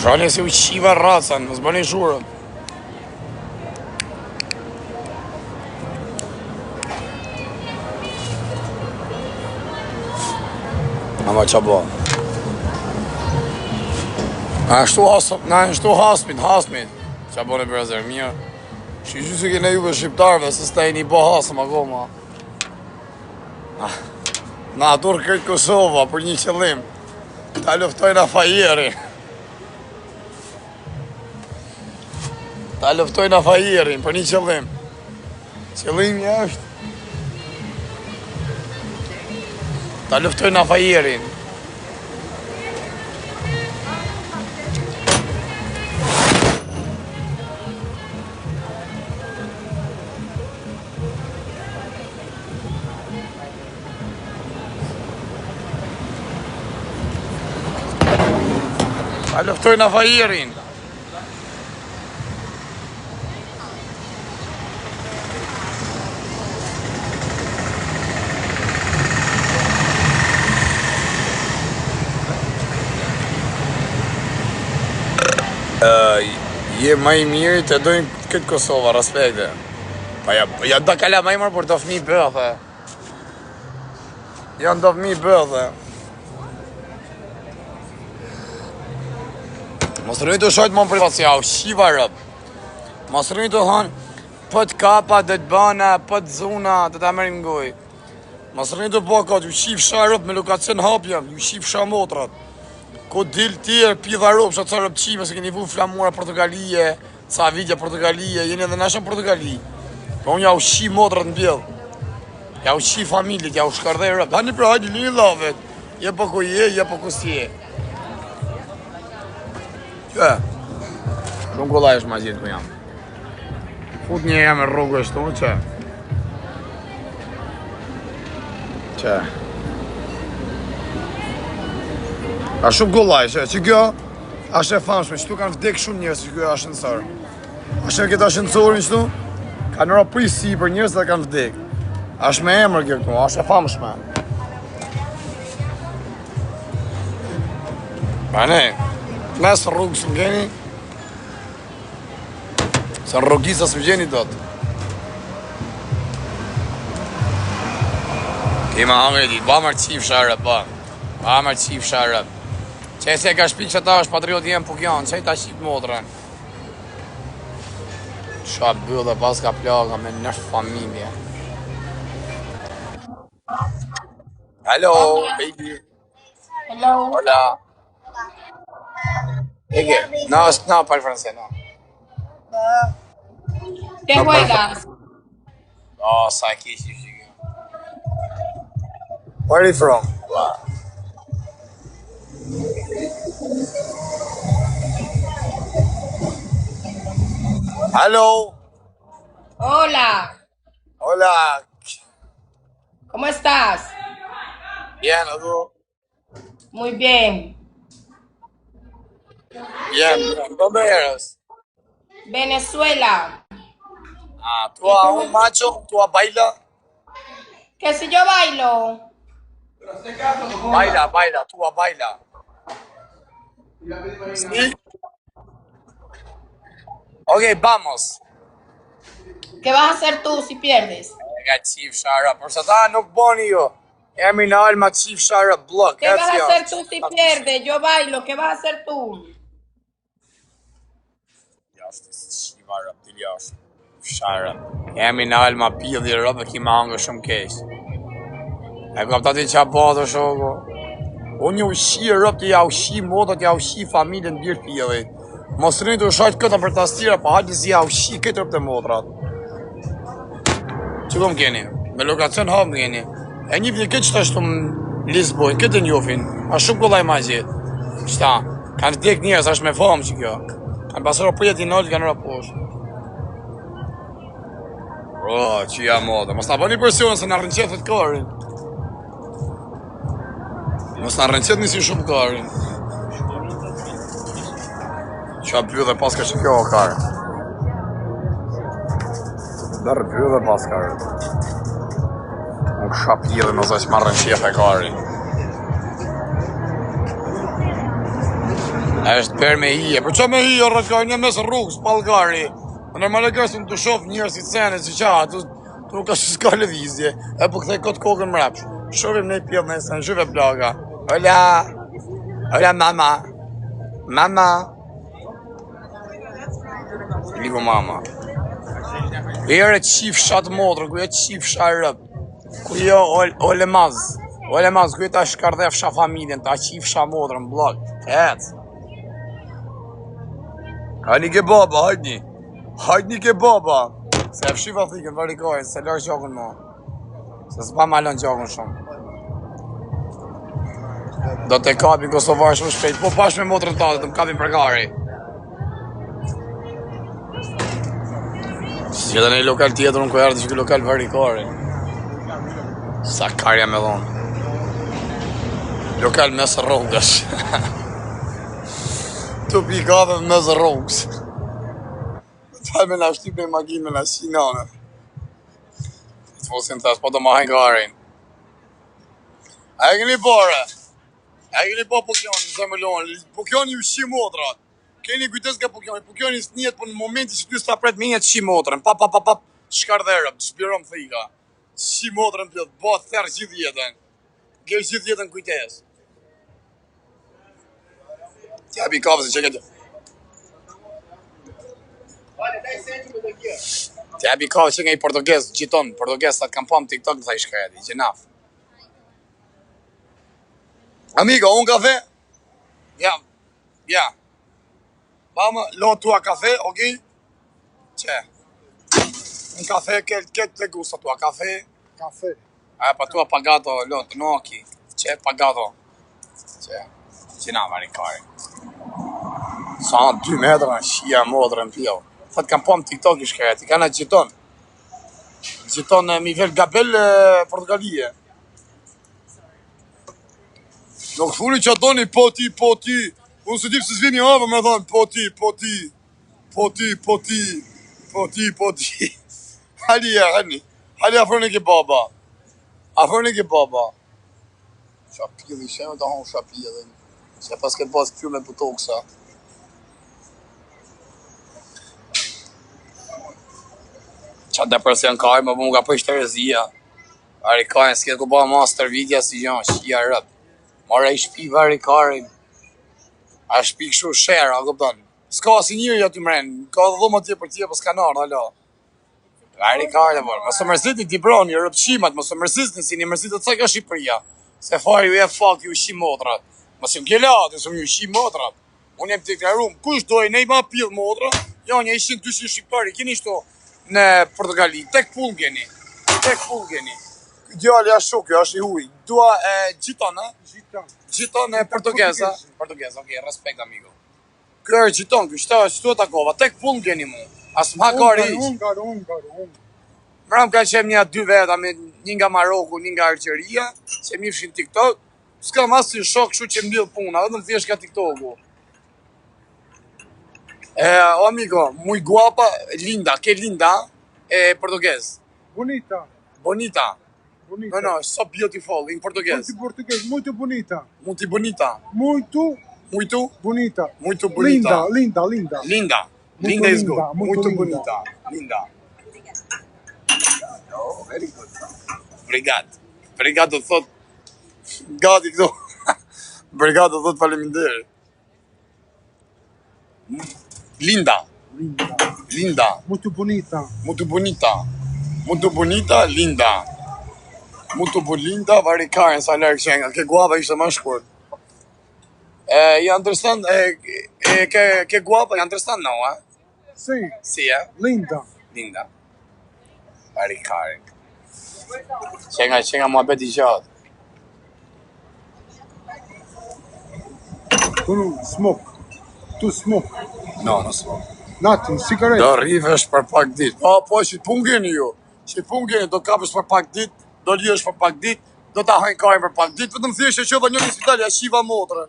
Shani si u qiva racën, mos bëni shurën. Ama qa bo? Ashtu hasmit. Qa bo në brazer, mirë. Shqyqy se kene juve shqiptarve, se s'ta i një bo hasëm akoma. Na atur këtë Kosova, për një qëllim. Ta luftojnë afajerin. Për një qëllim. Qëllimi është ta luftojnë afajerin. Ta luftojnë afajerin. Je ma i mirë të dojnë këtë Kosova, respekte. Pa ja da kala ma i mërë për të fmi bëthë. Janë të fmi bëthë. Mos rëni të shojtë më në privatësia, u shiva rëpë. Mos rëni të thonë, pët kapa, dhe të bana, pët zuna, dhe të amerim ngoj. Mos rëni të bëkat, u shifë rëpë me lokacion hapjem, u shifë motrat. Ko dilë tjerë, pidha ropë, shatë ca rëpqime, se keni vu flamura Portugalie, ca vidja Portugalie, jeni edhe nashën Portugali. Po unë ja u shi motrat në bjellë. Ja u shi familjet, ja u shkardhej rëpë. Hani pra hajdi lini lavet, je po ku je, je po ku s'je. Që? Shumë kollaj është ma gjithë ku jam. Fut një jam e rrugë është unë, që? Që? A shumë kollaj, që kjo është e famshme, qëtu kanë vdek shumë njërës që kjo është nësër. A shumë këtë është nësorin qëtu, kanë nëra prisi për njërës dhe kanë vdek. është me emër kjo këtu, është e famshme. Bane, mes rrugës më gjeni, se në rrugisa më gjeni do të. Kima hangre ditë, ba mërë qif sharë, ba mërë qif sharë. Që e se ka shpik që ta është patriot jenë puk janë, që e ta shqip motrën. Qa bëllë dhe pas ka plaga me në familje. Hello, baby. Hello. Hola. Ege, no para el francés, no. ¿Qué juegas? Oh, Saki, where are you from? Hello. Hola. Hola. ¿Cómo estás? Bien, ¿tú? Muy bien. Bien, ¿dónde eres? Venezuela. Ah, ¿tú a un macho? ¿Tú a baila? Que si yo bailo. Baila, tú a baila. ¿Sí? Ok, vamos. ¿Qué vas a hacer tú si pierdes? Nga qif shara, përsa ta nuk boni jo. Jemi në alma qif shara blok. ¿Qué vas a hacer tú si pierdes? Yo bailo, ¿qué vas a hacer tú? Jashtë, qiva rëp, të jashtë. Shara. Jemi në alma pidhi rëp e kima hangë shumë kesh. E kam tati qa batë shoko. Unë ju shi rëp të ja u shi motat, ja u shi familjen birë pidhit. Mos rëni të shajtë këta për tastira, pa hajtë si ja u shi këtë rëp të motrat. Që kom keni? Me lokacion hapë më keni. E një vje këtë që të ashtu më Lisbojnë, këtë njofin. A shumë kollaj ma gjithë. Qëta, kanë vdek njerës, është me famë që kjo. Kanë pasërë prijet i nëllë, kanë raposhë. Bro, që ja modë. Mos të bëni presionë se në rënqetët karin. Mos në rënqetë nisi shumë karin. Qa bëjë dhe paska që kjo o karë. Dërë bëjë dhe paska rë. Unë kësha pjë dhe nëzë që marrën qef e kari. Është per me hije. Për që me hije, rëkaj, një mes rrugës, palgari. Në normalisht të shof njërë si cene, si qa, tu nuk ka s'ka lëvizje. E po këthej këtë kokën mrapsh. Shofim ne pjellë nesën, shuve plaga. Hola. Hola, mama. Mama. Ligo mama. Ere qif shatë modrë, ku e qif sharëp. Ku jo olemaz. Olemaz, ku e ta shkardhef sha familjen, ta qif sha modrën, blok. Ecë. Hajni ke baba, hajni. Hajni ke baba. Se e fshifa thikën, varikojnë, se lërë gjakun ma. Se s'pa ma lën gjakun shumë. Do të kapin Kosovar shumë shpejt, po pash me motrën tatë, të më kapin për gari. Si edhe në i lokal tjetër, unë ku erë të që lokal varikojnë. Sa karja me dhonë. Lokal mes rrugës. Të pikave mes rrugës. Taj me nga shtyp në makinë me nga shinane. Të fosin të po do ma hajnë garin. A e këni pare? A e këni po pokjoni, se më lonë. Pokjoni ju shi motrat. Keni kujtes ka pokjoni. Pokjoni së njët, për në momenti që ty s'ta pret me njët shi motrën. Pa, shkardherëm, të shpirom thika. Shi motrën të bo therë gjithë jetën. Gjerë gjithë jetën kujtes. Tja pi kafë se që këtë. Tja pi kafë që nga i portugez, gjiton, portugez sa të kam pam TikTok në tha i shkredi, gjenaf. Amigo, unë kafe? Ja. Mama, lo tua kafe, okej? Që? Un kafe, che te gusta tua caffè? Caffè. Pa tu ha pagato l'otto, no? Chi? C'è pagato? C'è. Që na marikari. Sa 2 metra, shia modrën pjell. Thot kam po më TikTok i shkret, i kana gjiton. Gjiton mi vel gabel Portugalie. Nuk funi që atoni po ti. Unë së dipë se zvini avë me thonë po ti. Hali afroni ke baba. Shapilli, shemë të honë shapilli. Se pas ke pas këtyr me putoksa. Qa depresion ka më mu nga për shterëzia. Ari kajnë s'ket ku ba master vidja si janë, shia rëp. Mare i shpi vari karin. A shpi këshu shera, a këpëton. S'ka si njëri aty mrenë, ka dhe dhoma tje për tje, për s'ka narë, hala. Vari karin e bërë, mësë mërzit t'i broni, rëpshimat, mësë mërzit si një mërzit të caka Shqipëria. Se fari ju e fakt ju shi motrat. Mësë më gjelat, mësë më ju shi motrat. Unë jem t'i klarum, kush dojë nej ma pil motra, jo një ishin 200 shqiptari, keni shto në Portugali, tek pull geni. Djali ashtu, kjo është i huj. Dua gjiton, a? Gjiton e portugeza. Portugeza, okej, respekt, amigo. Kjo është gjiton, kjo shtu e takova. Tek pull geni mu. As më hakari iq. Ungar. Mram ka qem një 2 veta, një nga Maroku, një nga Algjeria, që mi fshin TikTok. S'ka mas si shok shu që mbil puna, dhe në thjesht ka TikToku. O amigo, muy guapa, linda, que linda, português. Bonita. No, so beautiful, in português. Muito bonita. Muito bonita. Muito bonita. Muito bonita. Linda. Linda is good. Muito Muito linda. bonita. Linda. Oh, very good. Obrigado, thot. Gati këto. Obrigado, thot faleminderit. Linda. Muito bonita. Muito bonita, linda. Muito bonita, vari karen sa larg qenga. Ke guapa ishte më shkurt. You understand? Que guapa, you understand now, eh? Sim. Si, eh? Linda. Vari karen. Qenga muhabet i gjatë. Tu smoke. No smoke. Nothing, cigarette. Do rrivesh për pak dit. Po, që t'pun geni ju. Do kapësh për pak dit, do lijesh për pak dit, do ta hajnë kajnë për pak dit, vetëm thjesht e qova një në spital, ja shiva motrën.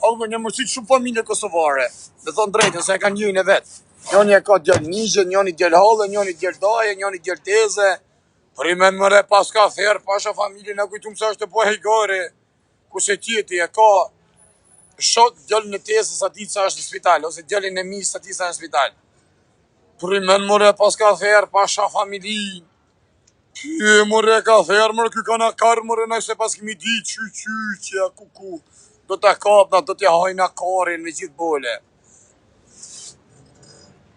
Allë një mërësit shumë familje kosovare. Dhe thonë drejtën, se e ka njëjnë e vetë. Njoni e ka djel nigje, njoni djel hallë, njoni djel daje, njoni djel teze. Primen mëre pas ka therë, pasha familje në kujtum se është të po hejgore. Kushe tjeti e ka shok djalin e tesës ati që është në spital, ose djalin e misë ati që është në spital. Primen more pas ka therë, pasha familji. More ka therë, more ky ka na karë, more na se pas kemi di që kuku. Do t'a kapna, do t'ja hajna karin me gjithë bole.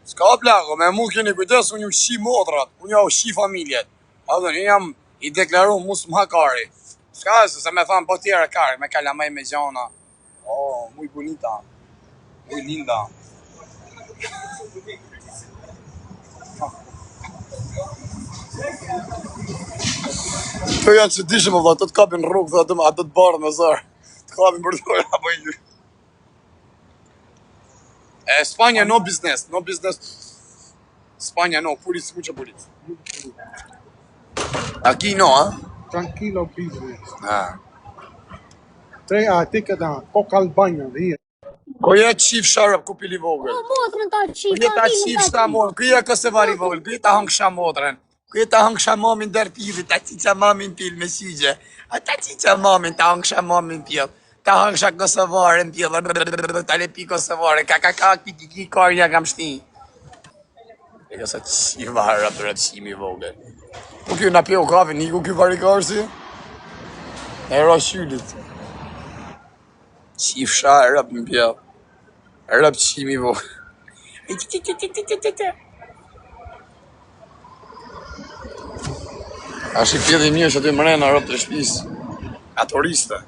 S'ka plako, me mu keni kujdes, unë ju shi modrat, unë ju shi familjet. A dhe një jam i deklaru mus m'ha kari. S'ka se me thamë po tjera kari, me kalamaj me gjana. Oh, muy bonita. Muy linda. Të janë që dishëm, vëlla, të kapin rrugë dhe atë të barë me zërë. Të kapin për të dojë, apo i... Spanja no business, no business. Spanja no, puliz, mucha puliz. Aquí no, Tranquilo business. Ah. Ti këta, Coca Albania, dhe Ko je qif sharëp, ku pili vogël? Motrën ta qif. Ku je ta qif shta morën, ku je kësëvari vogël, ku je ta hëngësha motrën. Ku je ta hëngësha mamin dër pili, ta qiqa mamin pil me syqe. A ta qiqa mamin, ta hëngësha mamin pil. Ta hëngësha kësëvarën pil, ta lepi kësëvarën, ka, ki karja kam shti. E kësa qiva harap të rëtë qimi vogël. Ku kjo na pjo kafe, niku kjo varikarsi? E ro shyllit. Qif sharëp në pjo. Rëp qimi vogël. Ashtë i pjedhi mirë që të mrena rëp të shpis. A turiste.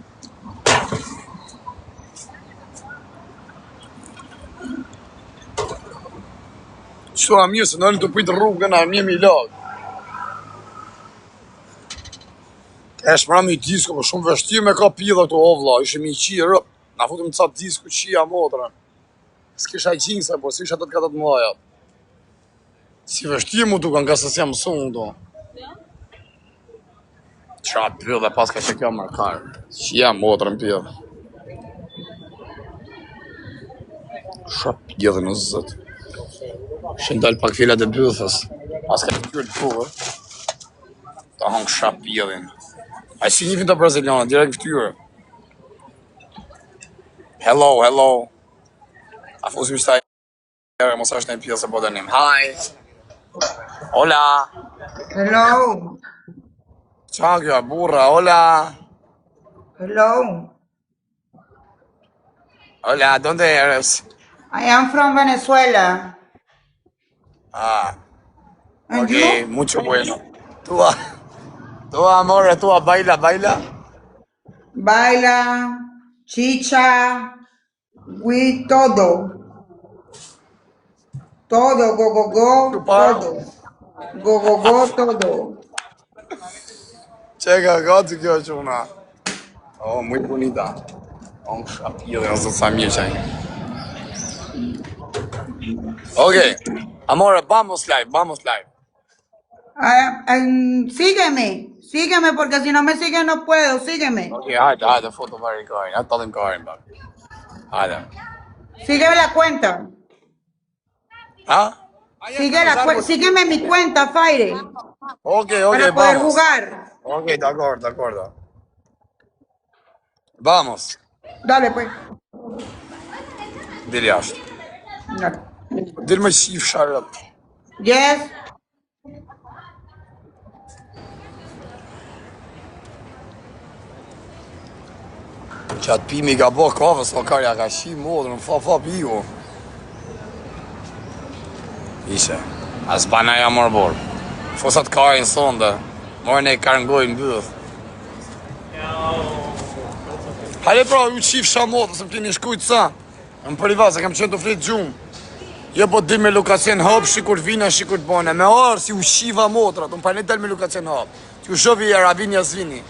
Qëto a mirë se në në të pëjtë rrugën, a mirë mi lagë. E shmëra mi disko, për shumë vështirë me ka pidha këto ovla, ishe mi qi rëp. Na futëm ca disko qia motrën. S'kisha i qinëse, por s'isha të katët mëlaja. Si vështirë mu dukan, nga se si jam mësunë do. Qa pidhe dhe pas ka që kjo mërkarë. Qia motrën pidhe. Qa pidhe në zëtë. Shëndal pak filat e bëthës. Pas ka të kërë të puhër. Ta hongë qa pidhin. A si një fin të brazilianë, direkt këtyre. Hello. A fusim shtaj e mos është në pjesë e bodenim. Hi. Hola. Hello. Qa kjo, burra, hola. Hello. Hola, ¿dónde eres? I am from Venezuela. Ah, And ok, you? mucho bueno. Tú, amor, tú, baila. Baila, chicha, we todo. Todo, go, Chupa. todo. Go, todo. Checa, gato kjo është una. Oh, muy bonita. Oh, shapio de nosotros amigos ahí. Ok, amor, vamos live. Sígueme porque si no me sigue no puedo, sígueme. Ok, hajde, foto varje Karin. Jag tar den Karin bara. Hajde. Sígueme la cuenta. ¿Ah? Sígueme mi cuenta, Fire. Ok, Para poder vamos. jugar. Ok, de acuerdo. Vamos. Dale, pues. Dile ashtë. Dale. Dile me shif sharët. Yes. Që atë pimi ka bo kafës, o karja ka shi modrën, fa piju. Ishe, as bana ja morë borë. Fosat karin sonde, morën e karëngojnë bëth. Hale pra, ju qif sha modrë, se më keni shkujtë sa. Në privat, se kam qenë të fletë gjumë. Je po di me Lukacian hap, shikur vina, shikur të bane. Me arë si u shiva motrat, unë pa një del me Lukacian hap. Që u shovi e rabin jasvini.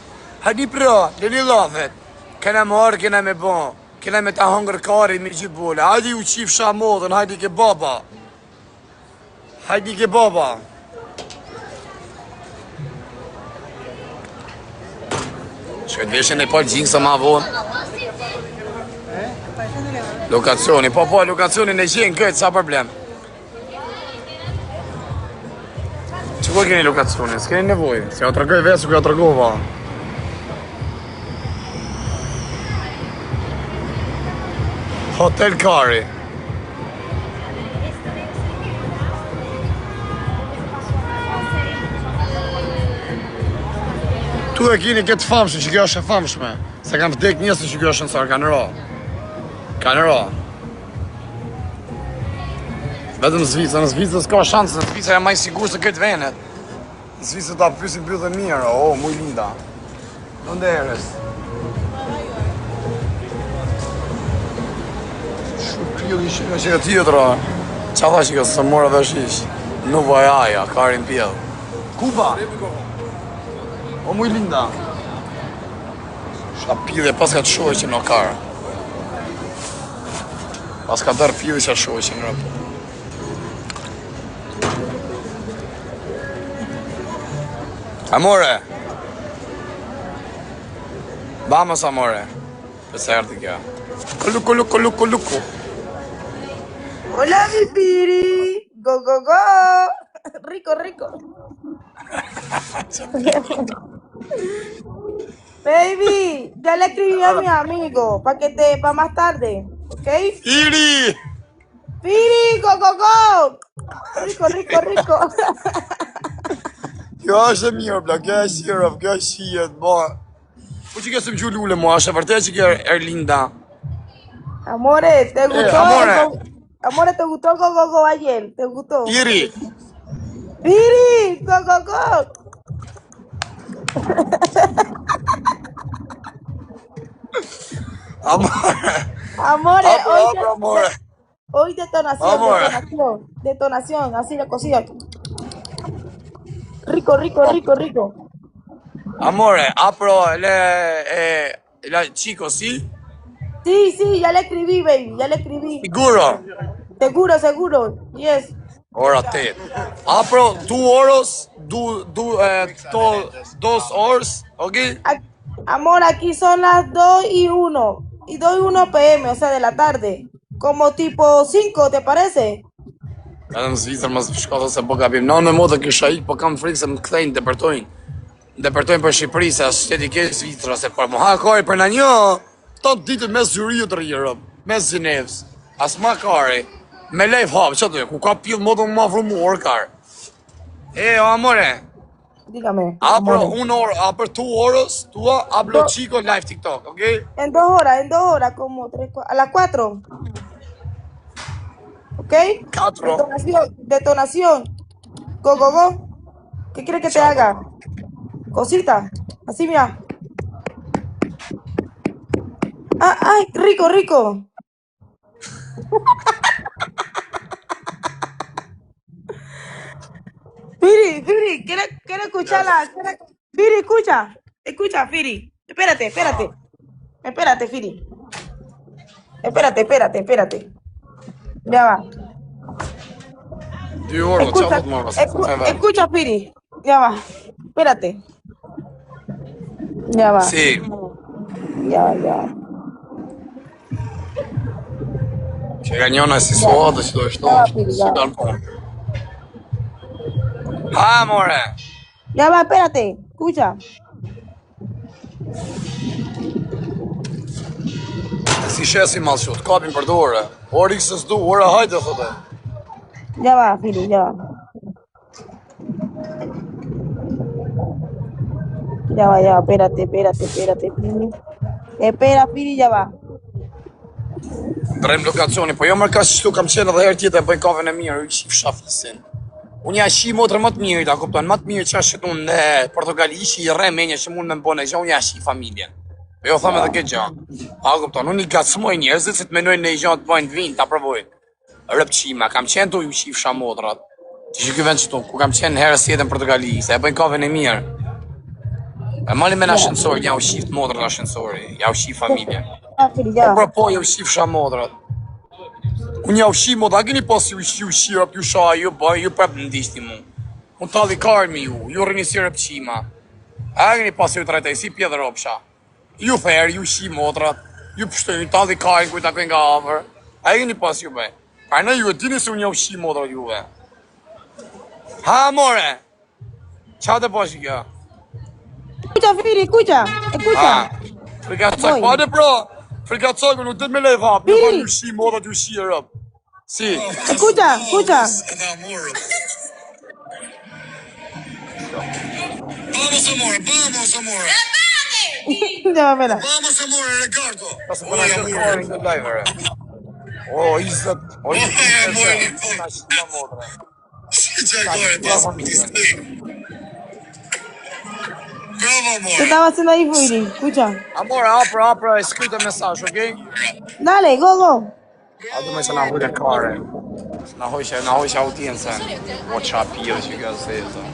Hadi pra, lili lafet. Kena më arë, kena me bon. Kena me ta hangër kari me gjithë bole. Hajdi u qif sha modrën, hajdi ke baba. Që këtë veshen e palë gjingë sa ma vonë. Lokacioni, po, lokacioni në gjenë këtë, sa problem. Që ku keni lokacioni? S'keni nevoj, se ja të rëgoj vesë, ku ja të rëgova. Hotel Kari. Tu e kini këtë famshme, që kjo është e famshme. Se kam vdek njësë që kjo është nësar, kanë ra. Kanë ra. Vetëm Zvicër, në Zvicër s'ka shansë, në Zvicër e maj sigur se këtë venet. Në Zvicër ta pysin pyllë dhe mirë, muj linda. Në nderes. Shupil ishë nga që e tjetëra. Qa tha që kësë së mora dhe shish? Në vajaja, karin pjellë. Kuba? Muj linda. Shka pjellë e pas ka të shoj që në karë. Pas ka dërë pjellë që a shoj që në rëpë. Amore! Vamos, amore. Pëse erdi kja. Luku. Hola, mi piri. Go, go, go. Rico. Baby, ya le escribí a mi amigo para más tarde, ¿ok? Piri! Piri, go, go, go. Rico. Kjo është e mirë, bla, kjo është shirëv, kjo është shijet, bo. Po që kjo se më gju lulle, mo, është e vërtet që kjo është linda. Amore, ¿te gustó? Amore. Amore, ¿te gustó go, go, go ayer? ¿Te gustó? Piri! Piri, go, go, go. Amore, hoy detonación, así la cosilla. Rico. Amore, apro la chico, ¿sí? Sí, ya le escribí, baby, ya le escribí. Seguro, yes. Ora 8. Apro 2 horas, 2 horas, ¿ok? Amor, aquí son las 2:01. Y 2:01 PM, o sea, de la tarde. Como tipo 5, ¿te parece? Edhe në Zvicër më shkota se po gabim. Në në modë kisha ik, po kam frikë se më kthejnë, deportojnë për Shqipëri, se as shteti ke Zvicra, se për më ha kari për në një, tot ditën mes Zyriut të rrirëm, mes Zinevës, as ma kari, me lejf hapë, që të ku ka pillë modë më afru mu orkar. Amore, Dígame. apro 1 orë, apër 2 orës, tua, hablo chico live TikTok, ¿ok? En 2 horas, como 3, a las 4. ¿Ok? 4. Detonación. Go. ¿Qué quieres que te haga? Cosita. Así, mira. Ay, rico. Firi, quiero escucharla. Firi, escucha, Firi. Espérate, Firi. Espérate. Ya va. 2 orë, që do të marrë? Escucha, Firi. Ya va. Espérate. Ya va. Si. Ya. Që ka njëna si sotë, që do është tonë. Ha, more! Ya va, espérate. Escucha. Si shesi malë shumë, kapim për dore. Ori kësës du, ora hajtë, thote. Ya va, Firi, ya va. Espérate, Firi. Espera, Firi, ya va. Drejmë lokacioni, po jo mërë ka shtu kam qenë edhe herë tjetë e bëjnë kafën e mirë, i shif shafësin. Unë ja shi motrë më të mirë, ta kupton, më të mirë që ashtë unë në Portugali, ishi i remenje që mund me më bëne gjë, unë ja shi familjen. Jo thëmë edhe këtë gjë. Ta kupton, unë i gacmoj njerëzit që të menojnë në i gjë të bëjnë të vinë, ta provojnë. Rëpqima, kam qenë tu ju shif shamotrat. Ti që këven qëtu, ku kam qenë herës tjetë në Portugali, se e bëjnë kafën e mirë. E mali me në ascensori, ja u shif të motrë në ascensori, ja u shif familjen. Po, ja u shif shamotrat. Unë ja u shi mod, a gini pas ju shirap, ju sha, ju bëj, ju prep në ndishti mu. Unë tali karmi ju rini si rëpqima. A gini pas ju të rejtaj, si pjedhe ropsha. Ju therë, ju shi modrat, ju pështojnë, ju tali karin kujta kujnë nga avër. A gini pas ju bëj. Pa në ju e dini se unë ja u shi modrat juve. Ha, more! Qa të pas ju kjo? Escucha, Firi, escucha. Përka të cak pade, bro! Frikacogën, nuk dit me lejt hap, një fa një shi, modat ju shi e rëp. Si? Escucha, escucha. Vamos, amore, vamos, amore. Llámamela. Vamos, amore, Ricardo. Pasë përna që kërën në lajvere. O, izët, o, izët, na shiva modra. Escucha, amore, Bravo, ¿Qué amore. estaba haciendo ahí, Fuiri? Escucha. Amore, apra, e skryte mesazh, okej? Dale, go, go. A du me që na hujnë kare. Na hojshë audiencën. O qa pijë që kjo se zë.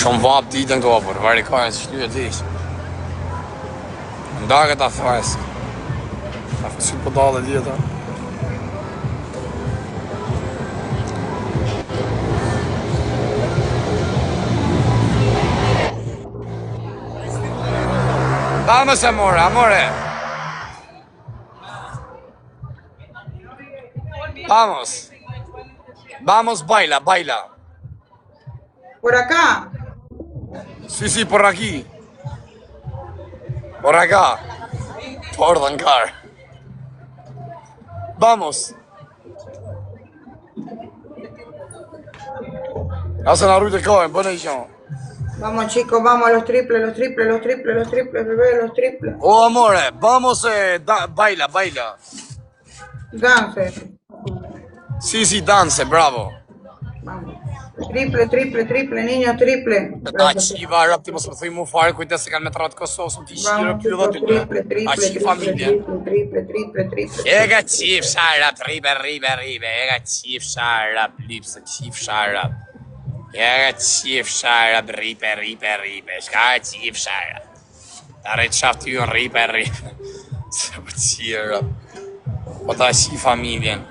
Shumë vap ditën këto apër, vari kare që shtyre t'ish. Ndake ta fresk. Ta fësit për dalë djetë. Vamos, amore. Vamos, baila. Por acá. Sí, por aquí. Por acá. Por Dancar. Vamos. Hacen la ruta de Cohen, pon ahí. Vamos, chicos, vamos a los triples, bebé, los triples. Oh, amore, vamos, baila. Dance. Sí, dance, bravo. Vamos. Triple, niños, triple. Ta qiva, rap ti mos më thuj mu fare, kujdes se kanë metrat Kosovës, më t'i shqire pjudha ty të. Ta qi familje. Triple. E ka qif sharap, ribe, e ka qif sharap, lipse, qif sharap. E ka qif sharap, ribe, shka qif sharap. Ta rejtë shaft ju në ribe. Se për qire rap. Po ta qi familjen.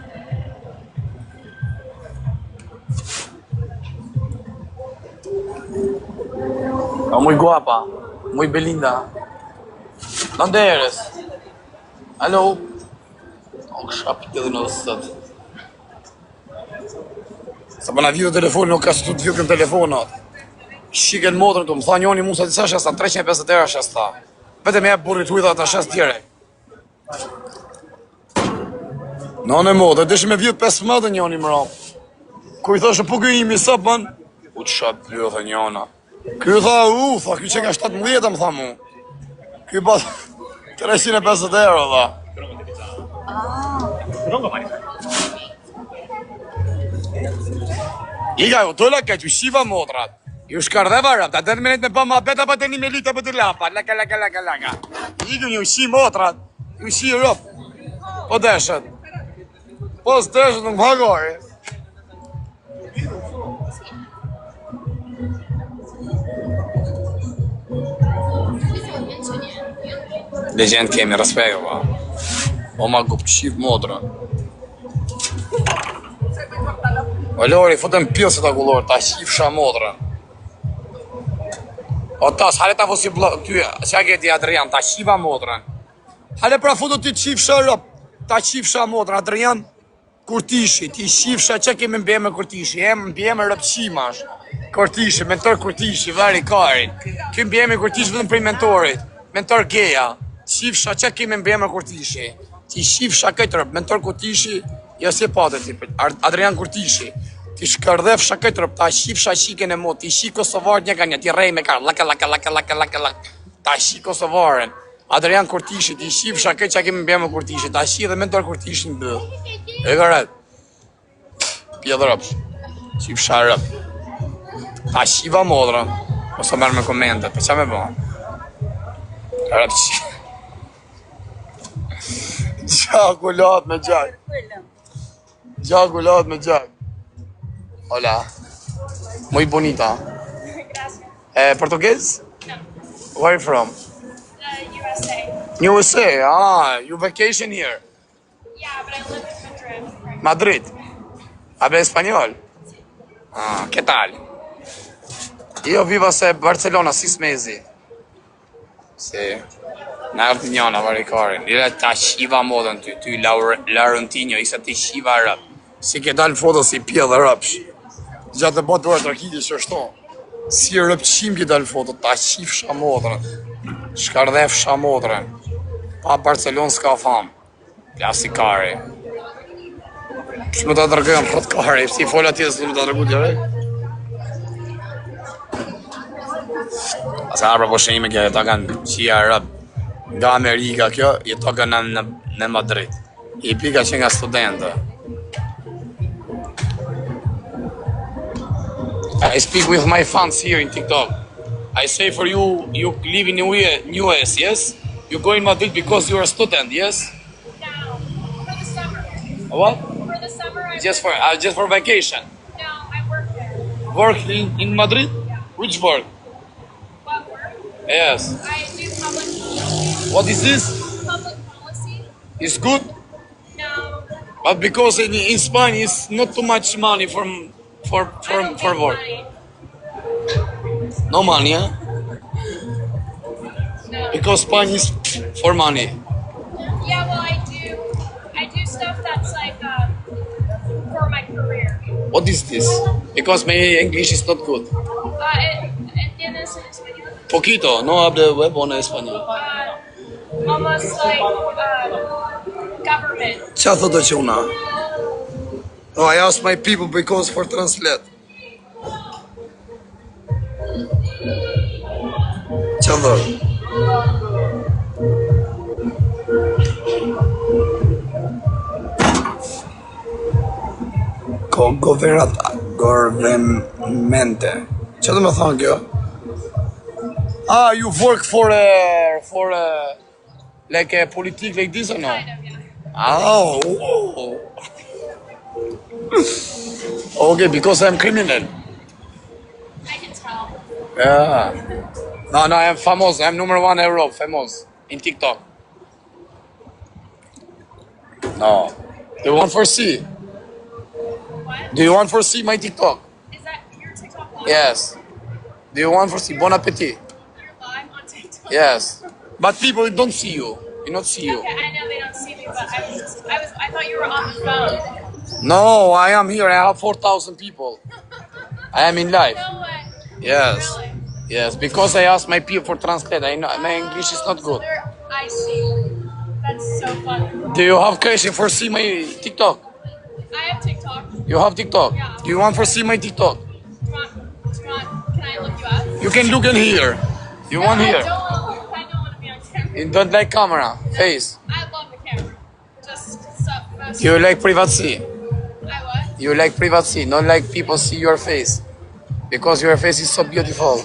Muy guapa, muy belinda. ¿Dónde eres? Aló. O shapit edhe në sot. Sa përna vjetë telefon, nuk ka që tu të vjetë në telefonat. Shiken motrën të, më tha njoni mu sa disa shesta, 350 euro shesta. Vete me e burit hujda të shest tjere. Në modë, deshe me vjetë 15 njoni më ram. Ku i thashë, po këjimi sa bën? U të shap vjetë njona. Ky tha, tha, ky që ka 17, më tha mu. Ky ba 350 euro, tha. Ika, ju dolla ka që shiva motrat. Ju shkardheva rap, ta dërë menet me pa ma beta, pa të një me lita për të lapa. Laka. Iku një shi motrat, ju shi rap. Po deshet. Po së deshet nuk më hagori. Legend kemi, respekt, pa. O ma gup qif modra. O Lori, futëm pjësë të kullor, ta qifsha modra. O tas, hale ta fosi ty, qa ke di Adrian, ta qifa modra. Hale pra futu ti qifsha rëp, ta qifsha modra, Adrian, kurtishi, ti qifsha, që kemi mbjeme kurtishi, mbjeme rëp qimash. Kurtishi, mentor kurtishi, vari karin. Ky mbjeme kurtishi vëdhëm prej mentorit, mentor geja. Qifsha, që kemi mbjeme kurtishi. Ti qifsha këtë rëp, mentor kurtishi, jo si pate ti, Adrian Kurtishi. Ti shkërdhefsha këtë rëp, ta qifsha qiken e mot, ti qi Kosovarët një ka një, ti rej me karë, laka. Ta qi Kosovaren. Adrian Kurtishi, ti qifsha këtë që kemi mbjeme kurtishi, ta qi dhe mentor kurtishi në bëdhë. E kërët. Pjedhë rëpsh. Qifsha rëp. Ta qiva modra. Ose merë me komentet, për qa me bëha? Rëp qi. Gjakullat me gjak. Gjakullat me gjak. Hola. Muy bonita. Portuguese? No. Where are you from? USA. USA, you vacation here. Yeah, but I live in Madrid. Madrid. Habla español? ¿Qué tal? Io vivo a Barcelona 6 mesi. Sì. Në Artinjana, vari karin. Lile ta shiva modën ty Laurentinho, isa ti shiva rëp. Si ke dalë foto si pje dhe rëpsh. Gjatë të botë duar tërkiti që është to. Si rëpqim ke dalë foto, ta qif shamodrën. Shkardhef shamodrën. Pa Barcelon s'ka famë. Klasikari. Shme të dërgën rëtkari, si fola tjesë të më të dërgu tjere. Asa arra po shenjime kjo, jeto kanë qia rëp nga Amerika kjo, jeto kanë në Madrid. I pika që nga studente. I speak with my fans here in TikTok. I say for you, you live in US, yes? You go in Madrid because you're a student, yes? No, for the summer. What? For the summer, I Just for vacation. no, I work there. Work in Madrid? Which work? What work? Yes. I do public policy. What is this? Public policy? It's good, No. but because in Spain it's not too much money for I don't work. make money. No money, huh? No. Because Spain is for money. Yeah, well, I do stuff that's like for my career. What is this? Because my English is not good. ¿Entiendes en español? Poquito, no hablo bueno español. Almost like government. Qa thotë që una? Oh, I asked my people because for translate. Qa thotë? Governmente. Qa do me thonë kjo? Ah, you work for like a politic like this or no? Kind of, yeah. Oh. Okay, because I'm criminal. I can tell. Yeah. No, I am famous. I'm number 1 Europe, famous in TikTok. No. Do you want to see? What? Do you want to see my TikTok? Is that your TikTok live? Yes. Do you want to see? Bon appetit. You're live on TikTok? Yes. But people don't see you. You not see you. Okay, I know they don't see me, but I thought you were on the phone. No, I am here. I have 4,000 people. I am in live. No way. Yes. Really? Yes, because I asked my people for translate. I know my English is not good. I see. That's so funny. Do you have question for see my TikTok? I have TikTok. You have TikTok? Yeah. Do you want to see my TikTok? Do you want, can I look you up? You can look in here. You want I here? don't want to be on camera. You don't like camera, face. I love the camera. Just stuff. You like privacy. I what? You like privacy, not like people see your face. Because your face is so beautiful.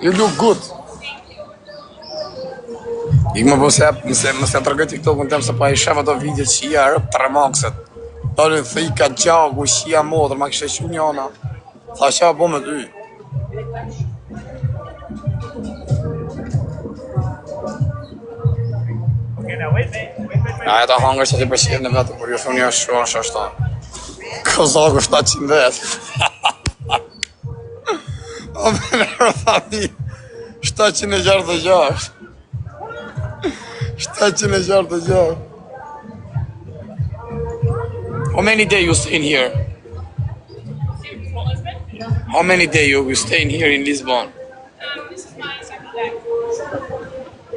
You look good. Thank you. Ik më bëse, më se të rëgët TikTok-un tem se pa i shef ato videot që i arëp të remakset. Dalin thika gjagu, shia modrë, ma kështë shu njona. Tha qa bo me ty. A e ta hangër që ti përshirë në vetë, kur ju thunë një është shuan shashta. Kozaku 700 vetë. O me në rëthani, 766. 766. How many days you stay in here? How many days you stay in here in Lisbon? This is my second day.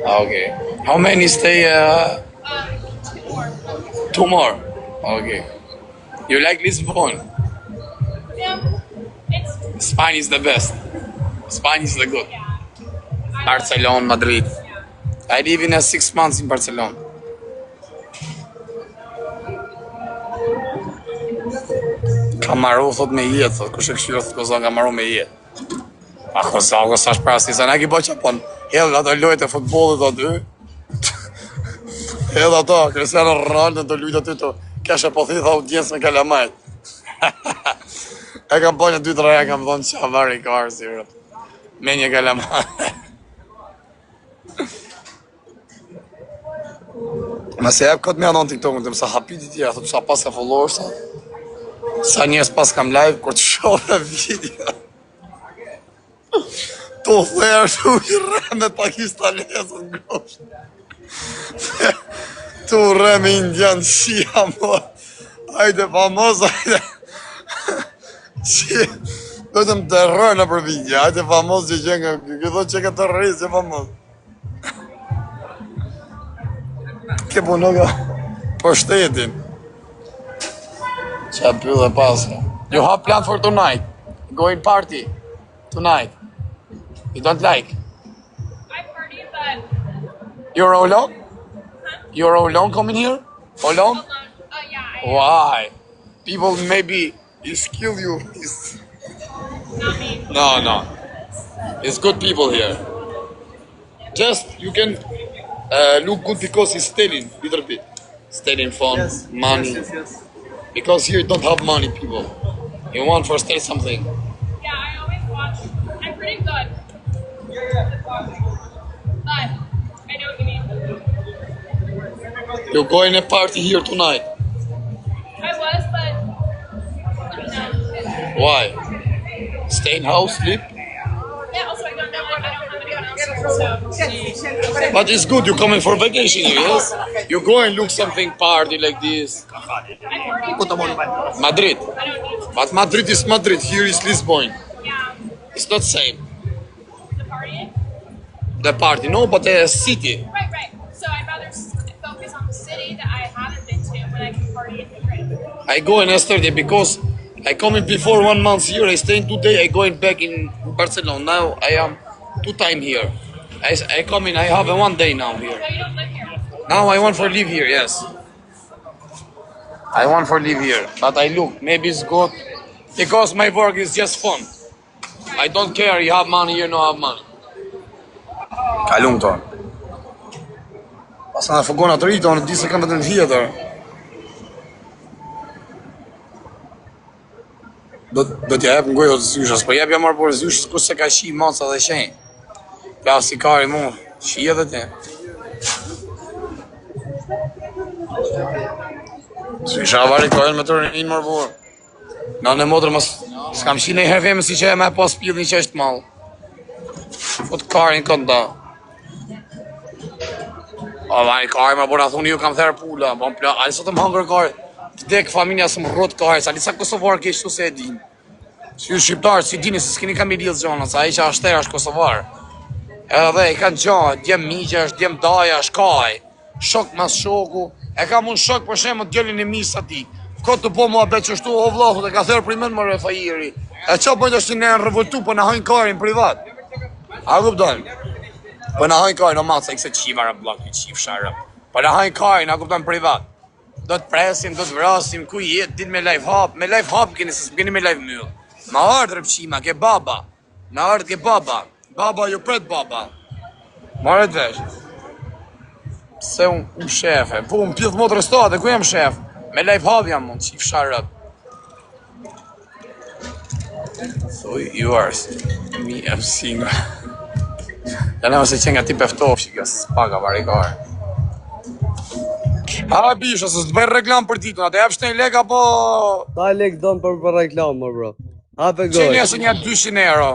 Okay. How many stay? 2 more. 2 more. Okay. You like Lisbon? Yeah. It's, Spain is the best. Spain is the good. yeah. Barcelona, Madrid. I live in 6 months in Barcelona. Kam marru, thot me jetë, thot, kush e këshirë, thot, Kozan ka marru me jetë. A Kozan, sash pra si, sa ne ki bo që pon, hedhë ato lojt e futbolit aty. Hedhë ato, Cristiano Ronaldo të lujt aty të keshe po thitha audiencë me kalamajt. E kam po një 2-3 e kam thonë qa vari ka arë si rëp. Me një kalamajt. Ma se jep këtë me anon TikTok-un, të mësa hapiti tjera, thot sa pas ka followers, sa njës pas kam live, kur të shohë video. Tu thërë shu i rëme pakistanesën grosht. Tu rëme indian shia, mo. Hajde famos, hajde. Që, vetëm të rrë në për vidja, hajde famos që që nga, këto që ka të rrë, që famos. Ke puno ka për shtetin. Qa pyllë e pasë. You have plan for tonight? Going party? Tonight? You don't like? I party, but You're alone? You're alone coming here? Alone? alone. Yeah, I am. Why? People maybe is kill you. Not me. No. It's good people here. Just you can look good because he's stealing little bit. Stealing phone, money. Yes. Because here you don't have money, people. You want for steal something. Yeah, I always watch. I'm pretty good. But I know what you mean. You're going to party here tonight. I was, but no. Why? Stay in house, sleep? Yeah, also I don't have anyone else here, so But it's good, you're coming for vacation here, yes? You go and look something party like this. I party. Madrid. I don't need to. But Madrid is Madrid, here is Lisbon. Yeah. It's not same. The party? The party, no, but the city. Right. So I'd rather focus on the city that I haven't been to when I can party in Madrid. I go in yesterday because I come in before 1 month here, I stay in 2 days, I going back in Barcelona. Now I am 2 times here. I come in, I have a 1 day now here. So you don't live here? Now I want for live here, yes. I want for live here, but I look, maybe it's good. Because my work is just fun. I don't care, you have money, you don't have money. Kalum to. Pas na fugona të rriton, di se kam vetëm tjetër. Do t'ja jep ngojë të zyshës, po jep ja marrë por zyshës, ku se ka shi maca dhe shenjë. Ja si kari mu, shi edhe ti. Zysha vari kojën me të rinë marrë por. Na në motër mos, s'kam shi në i herë si që e me pas pillin që është malë. Fot karin këtë da. O, vari kari më bora thuni ju kam therë pula, bon pla, ali sot më hangër kari. Vdek familja së më rrot kari, sa lisa Kosovar keshtu se e din. Si ju shqiptarë, si dini, se s'kini kam i lidhë gjona, sa i që ashtera është Kosovar. Edhe i kanë gjonë, djem migja është, djem daja është kaj. Shok mas shoku, e kam unë shok për shemë të djellin e misë ati. Ko të po mua betë qështu, o vlahu, dhe ka thërë primen më refajiri. E qa bëjt është në revoltu, për në hajnë karin privat. A kupton? Për në hajnë karin, o matë, se i këse qiva rë blok, i qivë sharë. Për në hajnë karin, a kupton privat. Do të presim, do të vrasim, ku jetë, dit me live hap. Me live hap keni, se s'keni me live myllë. Ma ardhë rëpqima, ke baba. Na ardhë ke baba. Baba, ju pret baba. Marët vesh. Pse unë shefe, po unë pjithë motë rëstate, ku jem shef? Me live hap jam mund, qif sharët. So you are me I'm single. Ja ne se që nga ti peftof, që kjo se s'paka varikare. Ha bisha, se s'të bëjë reklam për titun, atë jep shtejnë lek apo... Ta lek donë për reklam, më bro. Hape Që goj. njësë një 200 euro.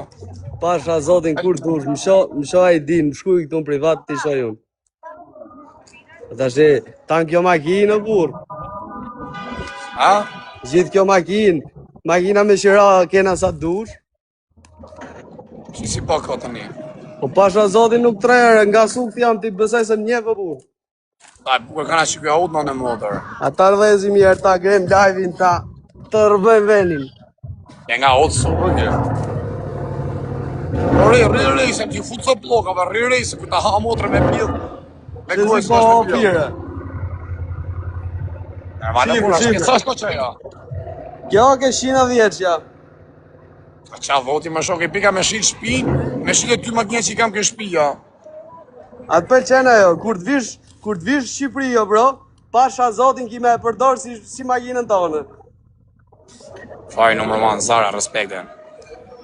Pasha zotin kur dush, më sho ai din, më shkuj këtu në privat, ti sho jun. Ta shi, tanë kjo makinë, bur. Ha? Gjithë kjo makinë, makina me shira kena sa dush. Që si po ka të një? Po pasha zotin nuk trerë, nga suk jam ti besaj se më njefë, bur. Ta e bukur kana që kjo aut në motor. Ata rëdhezim jerë, ta grem live-in, ta të rëbëjmë venin. Ja nga aut së rëgjë. Ri, se t'ju futë së blokave, ri, se ku ta ha motor me pjithë. Me Se kuaj si së po është me pjithë. pire. Normale Shifë, puna, shifë. shkë, sa shko që ja? Kjo ke 110 Qa voti më shok, e pika me shilë shpi, me shilë e ty makine që i kam kë shpia. Atë pëlqen ajo, kur të vish Shqipëri jo bro, pasha zotin ki me e përdor si makinën tonë. Faj numër 1, Zara, respekten.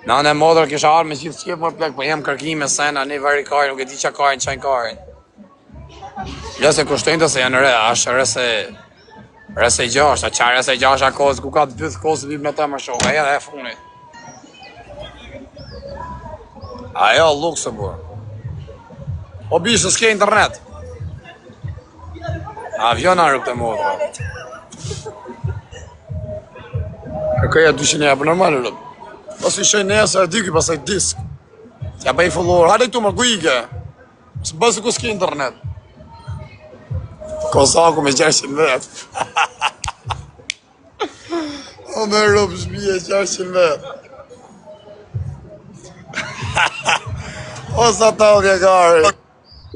Në anë e modër kisha arë me gjithë qepë më plek, po jem kërkime sena, një vari karin, nuk e di qa karin, qajnë karin. Jo se kushtojnë të se janë re, ashtë rese 6, a qa rese 6 a kozë, ku ka të bëthë kozë vip në të më shohë, e dhe e funit. Ajo, lukse, bur. O bishë, s'ke internet. Avion arë këtë modra. Kërkëja 200 euro, për normal rëp. Pas i shoj nesër e dyki, pasaj disk. Ja bëj follower, hajde këtu më kujke. Së bësë ku s'ki internet. Kozaku me 600 vetë. O me rëpë shbije 600 vetë. O sa ta o kjekari.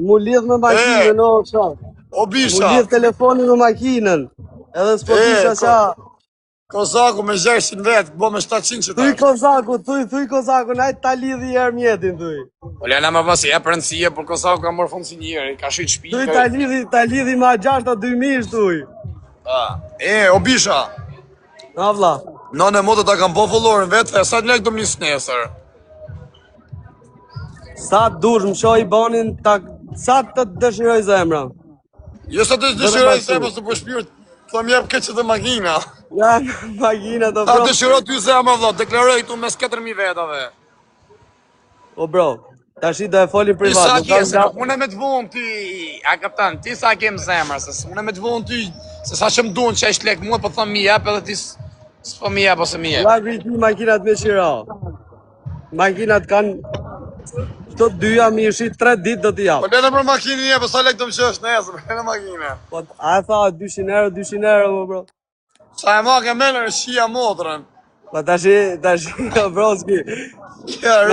Mu lidh me makinën, o qatë. O Mu bisha. lidh telefonin me makinën. Edhe s'po disha qa. Kozaku me 600 vetë, bo me 700 që ta. Thuj Kozaku, najtë ta lidhi herë mjetin, thuj. O lena më pas e përëndësie, por Kozaku ka mërë fundë si njeri, ka shqit shpi. Thuj ta lidhi ma 6-2000, thuj. O bisha. Na vlla. Në në modë ta kam po followerin vetë, e sa të lek do më njësë nesër. Sa të dush më shoj banin, sa të dëshiroj zemra. Jo sa të dëshiroj se mos të po shpirt, thëm jep këtë që dhe makina. Ja, makina të Ta bro. dëshiroj ty zemra vëllë, deklaroj tu mes 4000 vetave. O bro, tash i do e foli Ti privat. sa nuk ke, kam se nga- unë me të vonë ty, a kaptan, ti sa ke më zemra, se unë me të vonë ty, se sa që më duhen që është lek mua, po thëm mi jep edhe ti s'po mi jep ose mi jep. Ja vriti makinat me qira. Makinat kanë këto dyja mi ishit 3 ditë do t'i Po jap. lene për makinë një, po sa lek do më qësh nesër, lene makinë. Po a e tha 200 euro, mo bro. Sa e ma ke menër shia motrën. Po tash broski. Ja,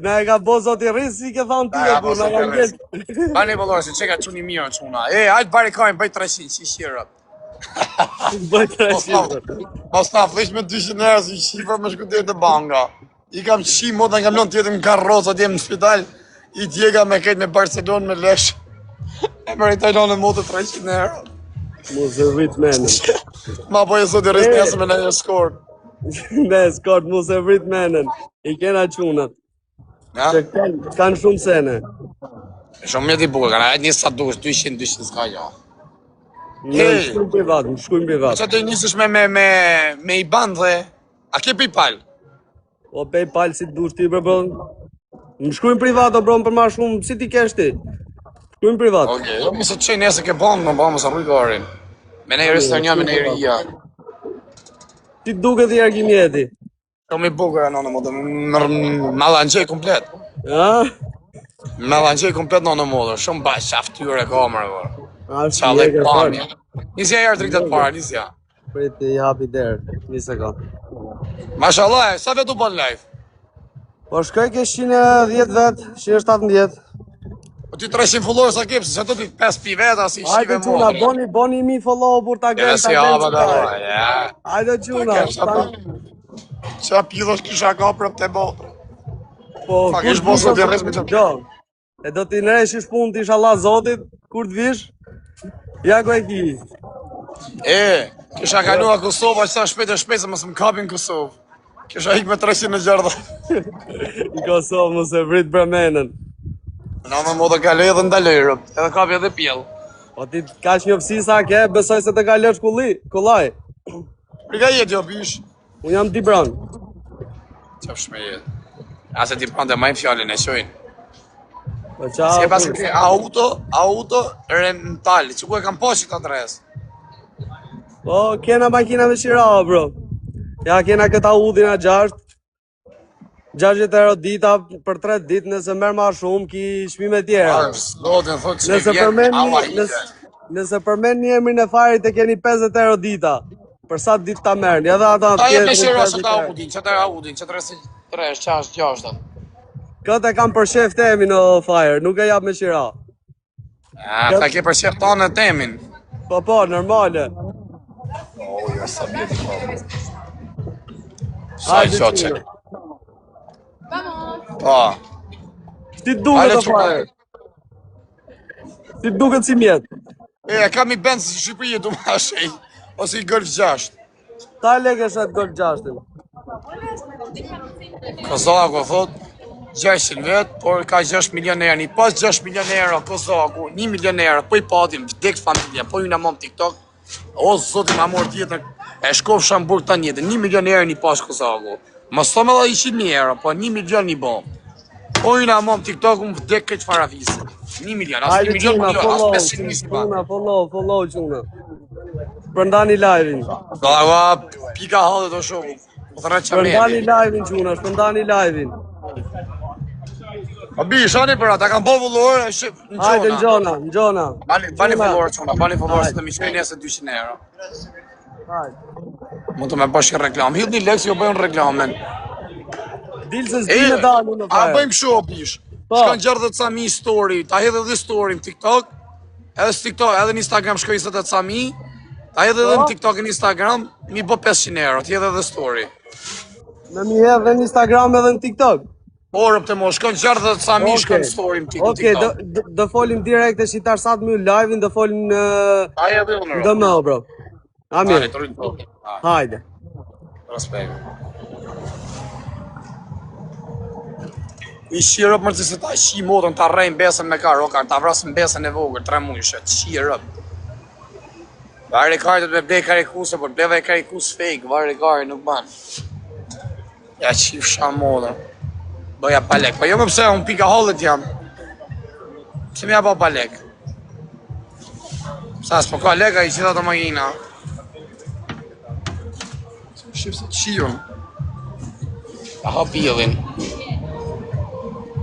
Na e ka bo zoti rris si ke thonë ti Ja, e bu, po, na ka zoti rris. ngel. Bani pëllorë, se që ka quni mirë quna. Hajtë bari kajnë, bëj 300, që shirë. Bëj 300. Mos ta flish me 200 euro si shifra me shkutir të banga. I kam qi moda nga mlon tjetër në karroca t'jem në spital. I djega me këtë me Barcelona me lesh. E meritoj në motë 300 euro. Mu se rrit menën. Ma po e sot i rris nesër me në një skort. Ne, skort, mu se rrit menën. I kena qunat. Ja? Që kanë shumë sene. Shumë mjeti bukur, kanë ajtë një sa dush, 200 s'ka jo. Në shkujnë privat, në shkujnë privat. Që të njësësh me i bandë dhe, a ke PayPal? O PayPal si dush ti bro. Më shkujnë privat o bro për ma shumë, si ti kesh ti? Shkujnë privat. Oke, jo mësë të qej nesë ke bandë, më ba mësë arruj garin. Me nej restauranja, me nej rria. Ti duket i argimjeti. Shumë i bukur e nënë, më la nxej komplet. Ha? Me la nxej komplet nënë modër, shumë bash shaftyre kamerë, bërë. A Qa shi dhe e ke pamja. fort. Nisja jarë dritat para, nisja. Priti i hapi derë, një sekund. Mashallah, sa vetë u bën live? Po shkoj ke 110 vet, 117. Po ti 300 followers sa ke, se do ti 5 pi veta si Hajde shive quna, modër. boni mi follow për ta Ja, gjen si hapa da, ja. Hajde quna. Qa pidhosh kisha ka për të botrë. Po Pak ish bosa të rres me qëtë. Jo. E do t'i nëreshish punë t'ish Allah Zotit, kur t'vish, ja ku e ki. Kisha kalua Kosovë, aq sa shpejt e shpejt se mos më kapin Kosovë. Kisha ik me 300 në gjerdha. Në Kosovë mu se vrit bremenën. Në më modë kaloj edhe ndaloj, edhe kapi edhe pjell. Po ti ka që njëfësi sa ke, besoj se të kalosh kullaj. Rika jetë jo bish. Unë jam Dibran. Qaf shme jetë. Ase ti prante majnë fjallin e qojnë. Po qa... Si e pas ke auto rental, që ku e kam poshit adres. Po kena makina me shira, bro. Ja kena këta udhina 60 euro dita për 3 ditë, nëse merr ma shumë ki shpime tjera. Zotin, thot që Nëse nëse përmend një emrin e farit e keni 50 euro dita. Për sa ditë ta merrni, edhe ata A jetë me tjetër, shira 50 që ta euro. Audin, që ta Audin, që të resi 3, 6, 6. Këtë e kam për shef temi në fire, nuk e jap me shira. Ta ke për shef tonë në temin. Po, normale. Jo, sa bjeti po. Sa i qoqe. Po. Si duket Ale të fire? Si duket si mjet? Kam i bend si Shqipëri du ma shej. Ose i Golf 6. Ta leke shet Golf 6-in. Kozaku thot 600 vet, por ka 6 milion euro. Një pas 6 milion euro Kozaku, 1 milion euro, po i patim, vdek familja, po ju në mom TikTok. O zoti ma mor tjetër, e shkov Shamburg ta njëtë, 1 milion euro një pas Kozaku. Mos thome dhe 100.000 euro, po 1 milion një bom. Po ju në mom TikTok, unë vdek këtë farafisë. 1 milion, as 1 Hajde milion, quna, as follow, 520 ba. quna, follow quna. Shpërndani live-in. Pika hallet o shoku. Po thërë që Shpërndani medi. live-in quna, shpërndani live-in. O bi, shani për ata, kanë bo vullore, në Hajde gjona. në gjona. Bani vullore qona, bani vullore se të mi shkoj nesë 200 euro. Hajde. Mund të me bësh një reklam. Hidh një lek si jo bëjnë reklamen. Dilë se s'di me dalu në A fare. bëjmë kështu o bish. Po. Shkan gjerë dhe Cami story, ta hedhe dhe story në TikTok, edhe në TikTok, edhe në Instagram shkoj se të Cami, ta hedhe dhe në TikTok e në Instagram, mi bë 500 euro, ti hedhe dhe story. Me mi hedh dhe në Instagram edhe në TikTok. Por pëtë mo, shkon gjerë dhe Cami, shkon story në TikTok. Okej, do folim direkt e shitar sa të mjë live-in, do folim në... A hedhe unë, Në dëmëll, bro. Amir, të rritë të hajde. respekt. I shirëp mërë se ta shi modën, ta rrejnë besën me karokar, ta vrasën besën e vogër, 3 mujshe, të shirëp. Varë kartë të me blej karikuse, por bleva e karikus fake, varë kartë nuk banë. Ja qif sha modën. Bëja palek, po jo më pse, unë pika hallet jam. Pse me ja ba palek? Sa s'po ka leka i qita të magina. Shif se qion. Ta ha pillin.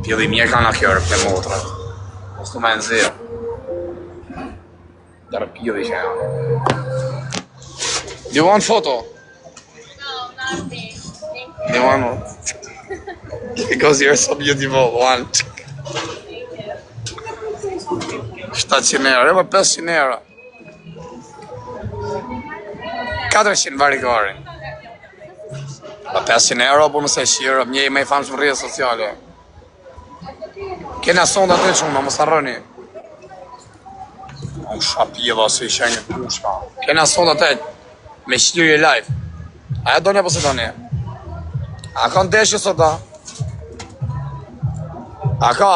Pillin mirë ka nga kjërë për motrat. Mos të me në zirë. Dërë pilli që janë. Do you want photo? No, not me. Thank Do you want one? Because you're so beautiful. One. 700 euro, e më 500 euro. 400 varigari. Pa 500 euro, por mëse shirë, mje i me i famë shumë rrjetë sociale. Kena sonda të shumë, mos harroni. Unë shapjeva se i shenjë pushka. Kena sonda të me shqirje live. Aja do një po se do një? A ka ndeshje sot da? A ka?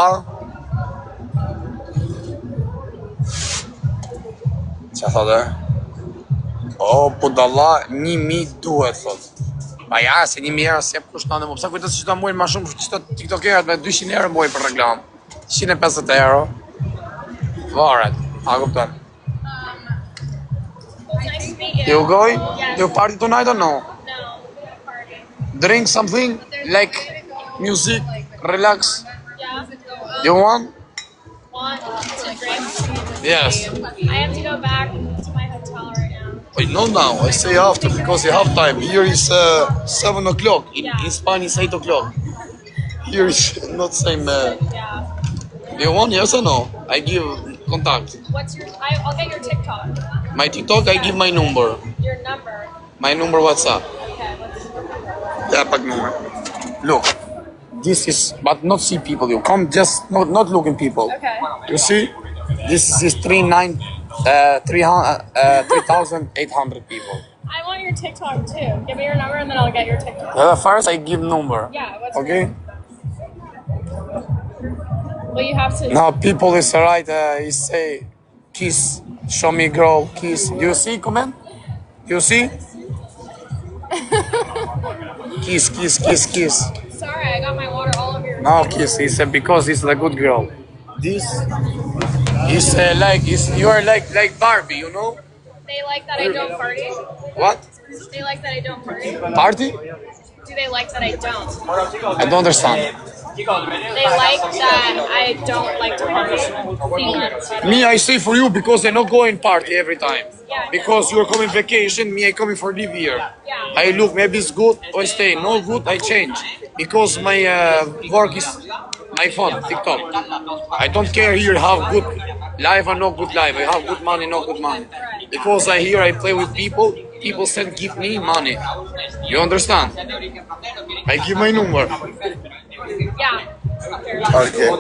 Qa thotë? O, budalla, 1000 duhet, thot. Ba ja, se 1000 euro se kushton dhe mu. Psa kujtës që ta mujnë ma shumë qëto tiktokerët me 200 euro mujnë për reklam. 150 euro. Varet, a kupton. Nice to meet you. You going? Yes. You party tonight or no? No, party. Drink something? Like music? Relax? Yeah. You want? Want to drink? Yes. I have to go back to my hotel right now. I know now, I say after because you have time. Here is 7 o'clock. In Spain it's 8 o'clock. Here is not same. Yeah. Do you want? Yes or no? I give contact. What's your? I'll get your TikTok. My TikTok, I give my number. Your number. My number WhatsApp. Okay. What's your number? Yeah, pag number. Look, this is, but not see people. You come just not looking people. Okay. You see, this is 3,800 people. I want your TikTok too. Give me your number and then I'll get your TikTok. First, I give number. Yeah. What's Okay. Your well, you have to. Now people is right. He say, kiss. Show me girl, kiss. Do you see comment? You see? Kiss, kiss, kiss, kiss. Sorry, I got my water all over your. No kiss. He said because he's a good girl. This is you are like Barbie, you know? They like that I don't party. What? They like that I don't party. Party? Do they like that I don't? I don't understand. They like that I don't like to party. Me, I say for you because I not going party every time. Yeah. Because you're coming vacation, me I coming for live here. Yeah. I look, maybe it's good, I stay. No good, I change. Because my work is my phone, TikTok. I don't care here have good life or not good life. I have good money, not good money. Because I play with people, people give me money. You understand? I give my number. Yeah. Okay.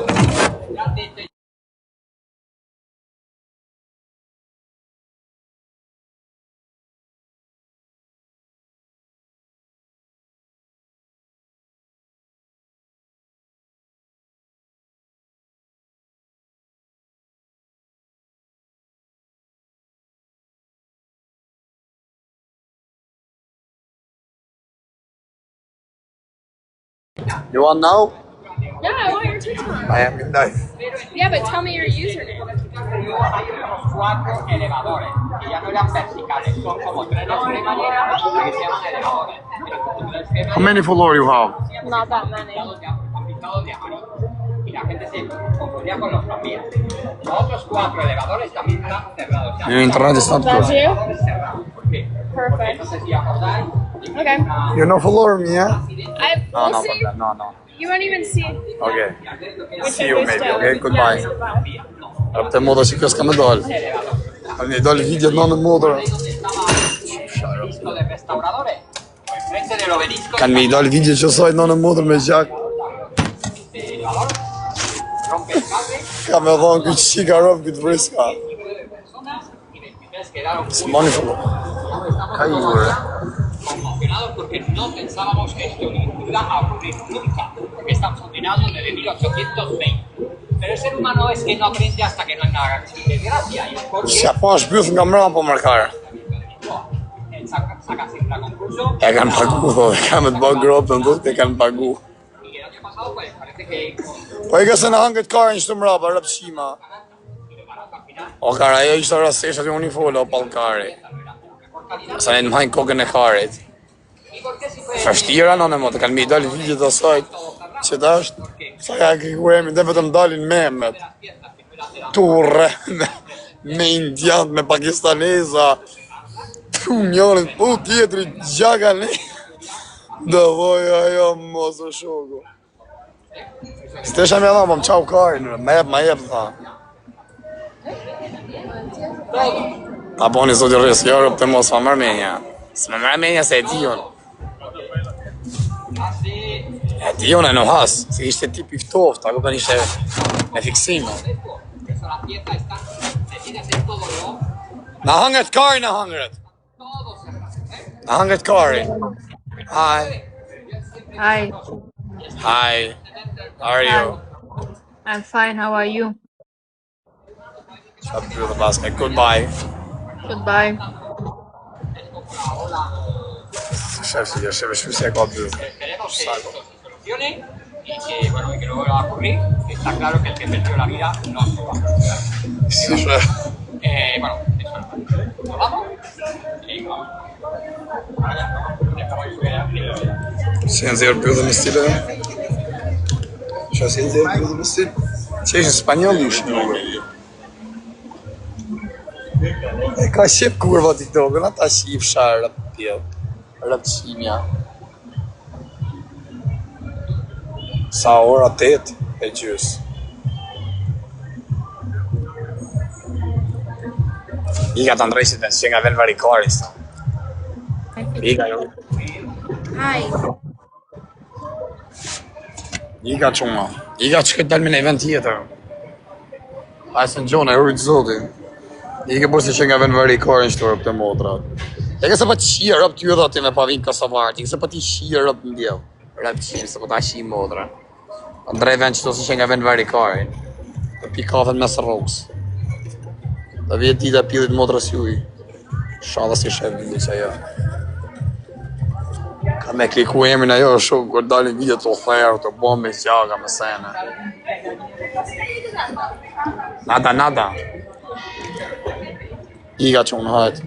You want now? Yeah, I want your TikTok. Miami Life. Yeah, but tell me your username. Los 4 elevadores, que ya no eran verticales, son como trenes de manera que se llaman elevadores. How many followers you have? Not that many. Pintados de amarillo. Y la gente se confundía con los también. Los otros 4 elevadores también están cerrados. Your internet is not That's good. you? Cerrados. ¿Por qué? Perfect. No sé si acordáis. Okay. You no follow me, yeah? We'll No, see. no. You won't even see. Okay. We See can you do maybe, still. okay? Goodbye. Yeah, bye. Rëpë të moda që kjo s'ka me dalë. Më dalë video në modra. Disco de restauradores. Enfrente del obelisco. Kanë me i dalë video që sajt në modrë me gjak. Elevador. Rompe el cable. Ka me thonë këtë qika rëpë këtë vriska. Personas y 23 quedaron Së mani shumë. Ka i ure. conmocionados porque no pensábamos que esto iba a ocurrir nunca, porque estamos condenados desde 1820. Pero el ser humano es que no aprende hasta que no hay una desgracia, y es porque Që pa është bjuth nga mra po mërkare. él saca siempre a concurso. E kanë pagu, tho, e kanë me të bëgë gropë në të kanë pagu. Y el año pasado pues parece que Po e ka se në hangët kare në shtë mra, pa rëpë shima. O kare, ajo ishte rasesha që unë i folë, o palë kare. Sa ne në hajnë kokën e karet. Shashtira në në më të kanë mi dalë videot të sajt. Që të është, sa ka kikuemi, dhe vetëm dalin memet. Turre, me indian, me pakistaneza. Tu njërin, tjetëri gjaka ne. Dhe voj, ajo mos o shoku. Stesha me dha, më qau karin, ma jep, tha. Ta boni zoti rrës, jo rëpë të mos ma mërmenja. Së me mërmenja se e dion. E dion e në has, se ishte tip i ftoft, ako për ishte me fiksime. Na hangët kari, na hangët. Na hangët kari. Hi. Hi, Hi. How are you? I'm fine. How are you? Shab through the basket. Goodbye. Goodbye. Chef, shumë se ka bërë. esperemos que esto se solucione y que, bueno, y que no vuelva a ocurrir. Está claro que el que perdió la vida no actúa. Si shef. Bueno, eso es. ¿Nos vamos? Vamos. Ahora ya, dejamos de subir a Si janë zirë pjodhe me stile? Që si janë zirë pjodhe me stile? Që ishë spanjol ishë në E ka shqip kurva TikTokën, ata shqip sharë rëpë pjellë, rëpë qimja. Sa ora 8 e gjysë. Ika të ndrejshit me që nga ven varikaris. Ika jo. Hi. Ika quma. Ika që këtë dalë me në event tjetër. Hajse në gjona, e rrujtë zotin. Ika përse që nga ven varikarin që të rëpë të modrat. E ka se pa të shia rëpë ty edhe ati me pavin kasavarti. Ika se pa ti shia rëpë në djevë. Rëpë qimi, se pa ta shi modra. Ndrej ven që të se që nga ven varikarin. Dhe pi kafen mes rrugës. Dhe vjetë dita pilit modrës juj. Shala si shëmë në që ajo. Ka me kliku emrin ajo shumë, kër dalin video të oferë, të bombe zjaga me sene. Nada. Iga që unë hajtë.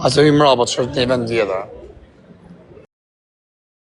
Ase i mrapa të shërtë një vend vjetër.